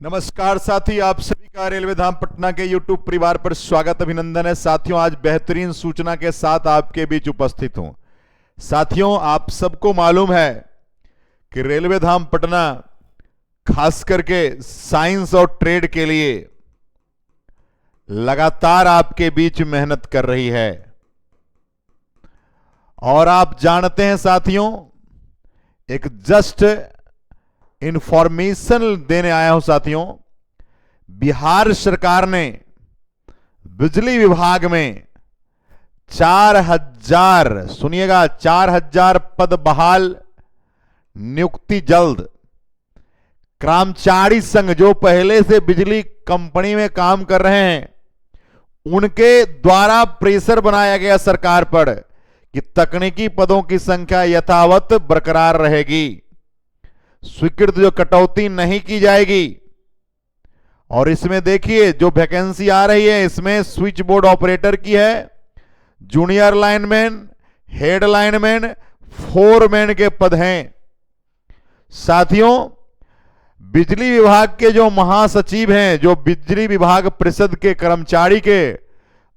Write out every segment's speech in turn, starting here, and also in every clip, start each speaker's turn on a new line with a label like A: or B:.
A: नमस्कार साथी, आप सभी का रेलवे धाम पटना के यूट्यूब परिवार पर स्वागत अभिनंदन है। साथियों, आज बेहतरीन सूचना के साथ आपके बीच उपस्थित हूं। साथियों, आप सबको मालूम है कि रेलवे धाम पटना खास करके साइंस और ट्रेड के लिए लगातार आपके बीच मेहनत कर रही है। और आप जानते हैं साथियों, एक जस्ट इंफॉर्मेशन देने आया हूं साथियों। बिहार सरकार ने बिजली विभाग में 4000, सुनिएगा, 4000 पद बहाल, नियुक्ति जल्द। कर्मचारी संघ जो पहले से बिजली कंपनी में काम कर रहे हैं, उनके द्वारा प्रेशर बनाया गया सरकार पर कि तकनीकी पदों की संख्या यथावत बरकरार रहेगी, स्वीकृत जो कटौती नहीं की जाएगी। और इसमें देखिए जो वैकेंसी आ रही है, इसमें स्विच बोर्ड ऑपरेटर की है, junior lineman, head lineman, foreman के पद हैं। साथियों, बिजली विभाग के जो महासचिव हैं, जो बिजली विभाग परिषद के कर्मचारी के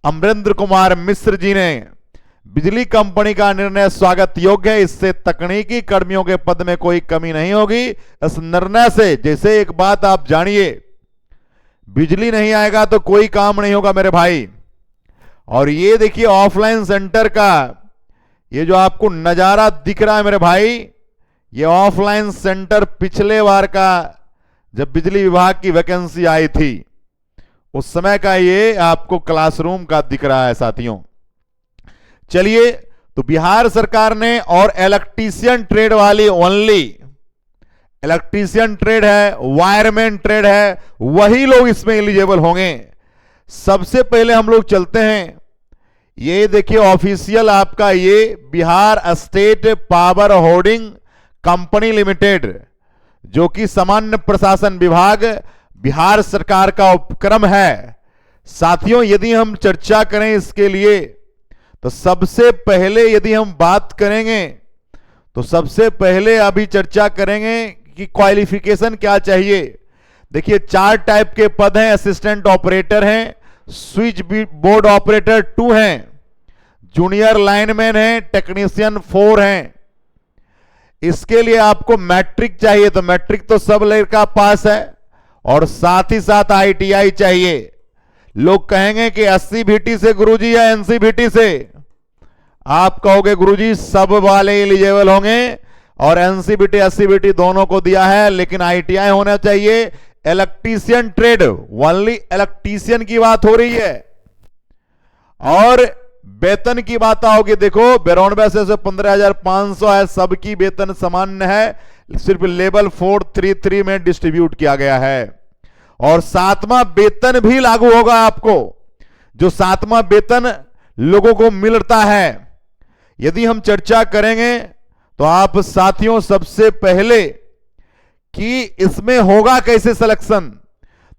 A: अमरेंद्र कुमार मिश्र जी ने बिजली कंपनी का निर्णय स्वागत योग्य है। इससे तकनीकी कर्मियों के पद में कोई कमी नहीं होगी। इस निर्णय से, जैसे एक बात आप जानिए, बिजली नहीं आएगा तो कोई काम नहीं होगा मेरे भाई। और ये देखिए ऑफलाइन सेंटर का ये जो आपको नजारा दिख रहा है मेरे भाई, ये ऑफलाइन सेंटर पिछले बार का जब बिजली विभाग की वैकेंसी आई थी उस समय का ये आपको क्लासरूम का दिख रहा है साथियों। चलिए, तो बिहार सरकार ने, और इलेक्ट्रीशियन ट्रेड वाली ओनली, इलेक्ट्रीशियन ट्रेड है, वायरमैन ट्रेड है, वही लोग इसमें एलिजिबल होंगे। सबसे पहले हम लोग चलते हैं, ये देखिए ऑफिशियल आपका ये Bihar state power holding company limited, जो कि सामान्य प्रशासन विभाग बिहार सरकार का उपक्रम है। साथियों, यदि हम चर्चा करें इसके लिए, तो सबसे पहले यदि हम बात करेंगे तो सबसे पहले अभी चर्चा करेंगे कि क्वालिफिकेशन क्या चाहिए। देखिए 4 टाइप के पद हैं। असिस्टेंट ऑपरेटर हैं, स्विच बोर्ड ऑपरेटर 2 हैं, जूनियर लाइनमैन हैं, टेक्नीशियन 4 हैं। इसके लिए आपको मैट्रिक चाहिए, तो मैट्रिक तो सब लड़का पास है, और साथ ही साथ ITI चाहिए। लोग कहेंगे कि SCVT से गुरुजी या NCVT से, आप कहोगे गुरुजी सब वाले एलिजिबल होंगे, और NCVT SCVT दोनों को दिया है, लेकिन ITI होना चाहिए। इलेक्ट्रीशियन ट्रेड, ओनली इलेक्ट्रीशियन की बात हो रही है। और वेतन की बात आओगी, देखो 92 से 15,500 है, सबकी वेतन सामान्य है, सिर्फ लेवल 433 में डिस्ट्रीब्यूट किया गया है। और 7वां वेतन भी लागू होगा आपको, जो 7वां वेतन लोगों को मिलता है। यदि हम चर्चा करेंगे तो आप साथियों, सबसे पहले कि इसमें होगा कैसे सिलेक्शन,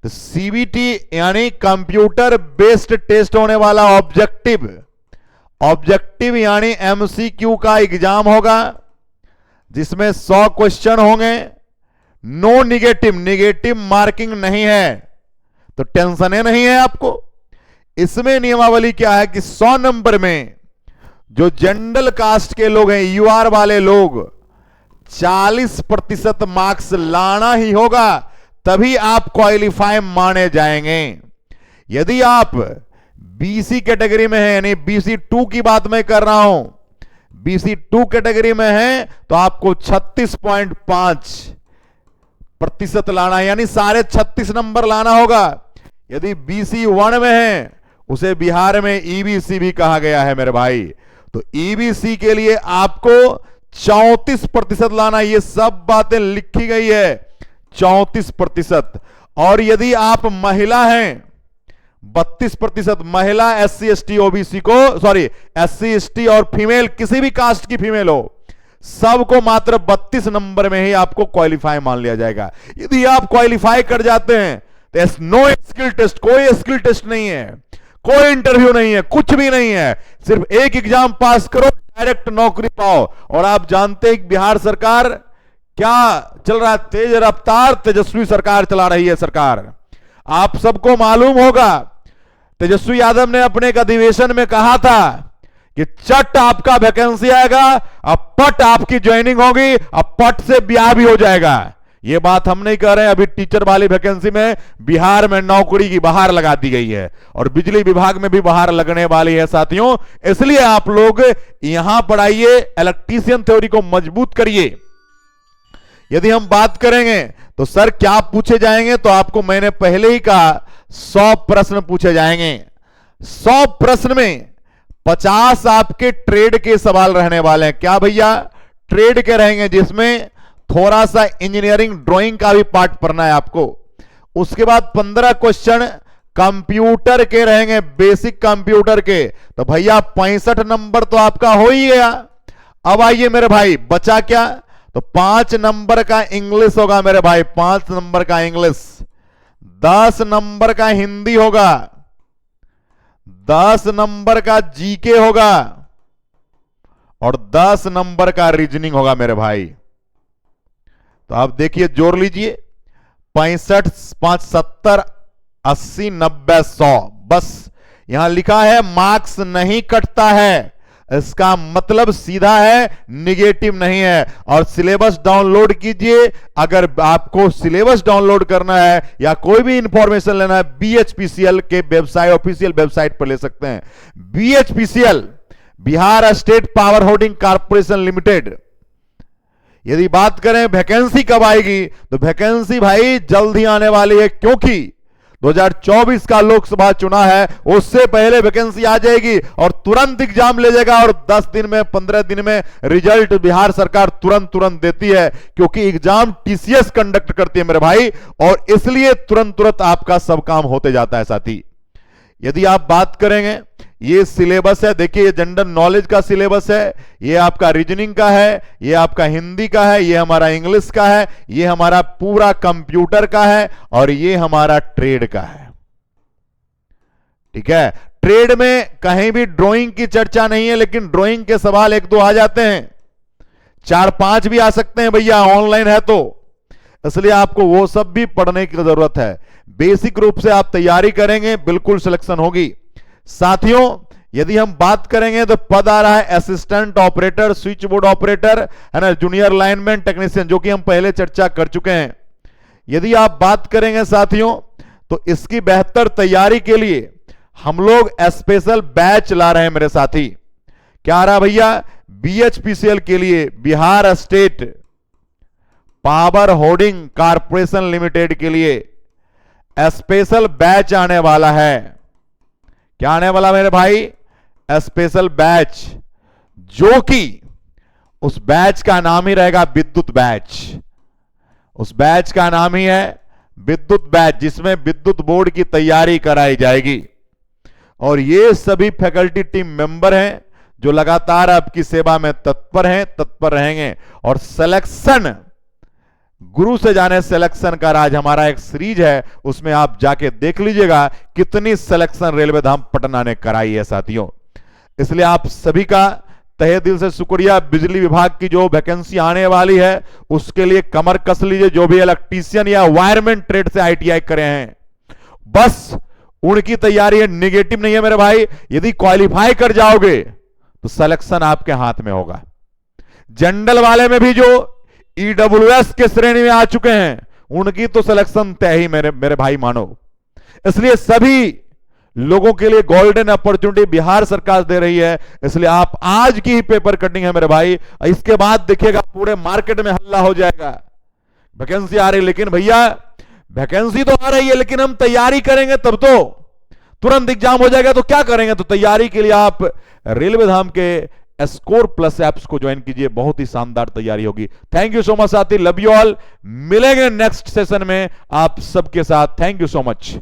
A: तो CBT यानी कंप्यूटर बेस्ड टेस्ट होने वाला ऑब्जेक्टिव यानी MCQ का एग्जाम होगा, जिसमें 100 क्वेश्चन होंगे। नो निगेटिव मार्किंग नहीं है, तो टेंशन ही नहीं है आपको। इसमें नियमावली क्या है कि 100 नंबर में जो जनरल कास्ट के लोग हैं, UR वाले लोग, 40% मार्क्स लाना ही होगा, तभी आप क्वालिफाई माने जाएंगे। यदि आप BC कैटेगरी में हैं, यानी BC2 की बात मैं कर रहा हूं, BC2 कैटेगरी में हैं, तो आपको 36.5% लाना, यानी 36.5 नंबर लाना होगा। यदि BC1 में है, उसे बिहार में EBC भी कहा गया है मेरे भाई, तो EBC के लिए आपको 34% लाना। ये सब बातें लिखी गई है, 34%। और यदि आप महिला हैं, 32% महिला, SC ST OBC को, सॉरी SC ST और फीमेल, किसी भी कास्ट की फीमेल हो, सबको मात्र 32 नंबर में ही आपको क्वालिफाई मान लिया जाएगा। यदि आप क्वालिफाई कर जाते हैं तो नो स्किल टेस्ट, कोई स्किल टेस्ट नहीं है, कोई इंटरव्यू नहीं है, कुछ भी नहीं है, सिर्फ एक एग्जाम पास करो, डायरेक्ट नौकरी पाओ। और आप जानते हैं कि बिहार सरकार क्या चल रहा है? तेज रफ्तार तेजस्वी सरकार चला रही है सरकार। आप सबको मालूम होगा तेजस्वी यादव ने अपने एक अधिवेशन में कहा था कि चट आपका वैकेंसी आएगा, अब पट आपकी ज्वाइनिंग होगी, अब पट से ब्याह भी हो जाएगा। ये बात हम नहीं कह रहे हैं, अभी टीचर वाली वैकेंसी में बिहार में नौकरी की बहार लगा दी गई है और बिजली विभाग में भी बहार लगने वाली है साथियों। इसलिए आप लोग यहां पढ़ाइए, इलेक्ट्रीशियन थ्योरी को मजबूत करिए। यदि हम बात करेंगे तो सर क्या पूछे जाएंगे, तो आपको मैंने पहले ही कहा 100 प्रश्न पूछे जाएंगे। 100 प्रश्न में 50 आपके ट्रेड के सवाल रहने वाले हैं। क्या भैया? ट्रेड के रहेंगे, जिसमें थोड़ा सा इंजीनियरिंग ड्राइंग का भी पार्ट पढ़ना है आपको। उसके बाद 15 क्वेश्चन कंप्यूटर के रहेंगे, बेसिक कंप्यूटर के। तो भैया 65 नंबर तो आपका हो ही गया। अब आइए मेरे भाई, बचा क्या? तो 5 नंबर का इंग्लिश होगा मेरे भाई, 5 नंबर का इंग्लिश, 10 नंबर का हिंदी होगा, 10 नंबर का जीके होगा और 10 नंबर का रीजनिंग होगा मेरे भाई। तो आप देखिए, जोड़ लीजिए, 65, 5, 70, 80, 90, 100। बस यहां लिखा है मार्क्स नहीं कटता है, इसका मतलब सीधा है, निगेटिव नहीं है। और सिलेबस डाउनलोड कीजिए। अगर आपको सिलेबस डाउनलोड करना है या कोई भी इंफॉर्मेशन लेना है, BHPCL के वेबसाइट, ऑफिशियल वेबसाइट पर ले सकते हैं। BHPCL, Bihar state power holding corporation limited. यदि बात करें वैकेंसी कब आएगी, तो वैकेंसी भाई जल्द ही आने वाली है, क्योंकि 2024 का लोकसभा चुनाव है, उससे पहले वैकेंसी आ जाएगी और तुरंत एग्जाम ले जाएगा। और 10 दिन में, 15 दिन में रिजल्ट बिहार सरकार तुरंत देती है, क्योंकि एग्जाम TCS कंडक्ट करती है मेरे भाई, और इसलिए तुरंत आपका सब काम होते जाता है साथी। यदि आप बात करेंगे, ये सिलेबस है, देखिए ये जनरल नॉलेज का सिलेबस है, ये आपका रीजनिंग का है, ये आपका हिंदी का है, ये हमारा इंग्लिश का है, ये हमारा पूरा कंप्यूटर का है और ये हमारा ट्रेड का है। ठीक है, ट्रेड में कहीं भी ड्राइंग की चर्चा नहीं है, लेकिन ड्राइंग के सवाल 1-2 आ जाते हैं, 4-5 भी आ सकते हैं भैया, ऑनलाइन है तो। इसलिए आपको वो सब भी पढ़ने की जरूरत है। बेसिक रूप से आप तैयारी करेंगे, बिल्कुल सिलेक्शन होगी। साथियों, यदि हम बात करेंगे तो पद आ रहा है assistant operator, switch board operator, है ना, जूनियर लाइनमैन, टेक्नीशियन, जो कि हम पहले चर्चा कर चुके हैं। यदि आप बात करेंगे साथियों, तो इसकी बेहतर तैयारी के लिए हम लोग स्पेशल बैच ला रहे हैं मेरे साथी। क्या आ रहा भैया? BHPCL के लिए, Bihar state power holding corporation limited के लिए स्पेशल बैच आने वाला है। क्या आने वाला मेरे भाई? स्पेशल बैच, जो कि उस बैच का नाम ही रहेगा विद्युत बैच। उस बैच का नाम ही है विद्युत बैच, जिसमें विद्युत बोर्ड की तैयारी कराई जाएगी। और ये सभी फैकल्टी टीम मेंबर हैं जो लगातार आपकी सेवा में तत्पर हैं, तत्पर रहेंगे। और सिलेक्शन, गुरु से जाने सिलेक्शन का राज, हमारा एक सीरीज है, उसमें आप जाके देख लीजिएगा कितनी सिलेक्शन रेलवे धाम पटना ने कराई है साथियों। इसलिए आप सभी का तहे दिल से शुक्रिया। बिजली विभाग की जो वैकेंसी आने वाली है, उसके लिए कमर कस लीजिए। जो भी इलेक्ट्रीशियन या वायरमैन ट्रेड से ITI करे हैं, बस उनकी तैयारी है, निगेटिव नहीं है मेरे भाई। यदि क्वालिफाई कर जाओगे तो सिलेक्शन आपके हाथ में होगा। जनरल वाले में भी जो EWS के श्रेणी में आ चुके हैं, उनकी तो सिलेक्शन तय ही मेरे भाई मानो। इसलिए सभी लोगों के लिए गोल्डन अपॉर्चुनिटी बिहार सरकार दे रही है। इसलिए आप आज की ही पेपर कटिंग है मेरे भाई, इसके बाद देखिएगा पूरे मार्केट में हल्ला हो जाएगा। वैकेंसी आ रही, लेकिन भैया वैकेंसी तो आ रही है, लेकिन हम तैयारी करेंगे तब तो तुरंत एग्जाम हो जाएगा। तो क्या करेंगे? तो तैयारी के लिए आप रेलवे धाम के स्कोर प्लस ऐप्स को ज्वाइन कीजिए, बहुत ही शानदार तैयारी होगी। थैंक यू सो मच साथी, लव यू ऑल। मिलेंगे नेक्स्ट सेशन में आप सबके साथ। Thank you so much.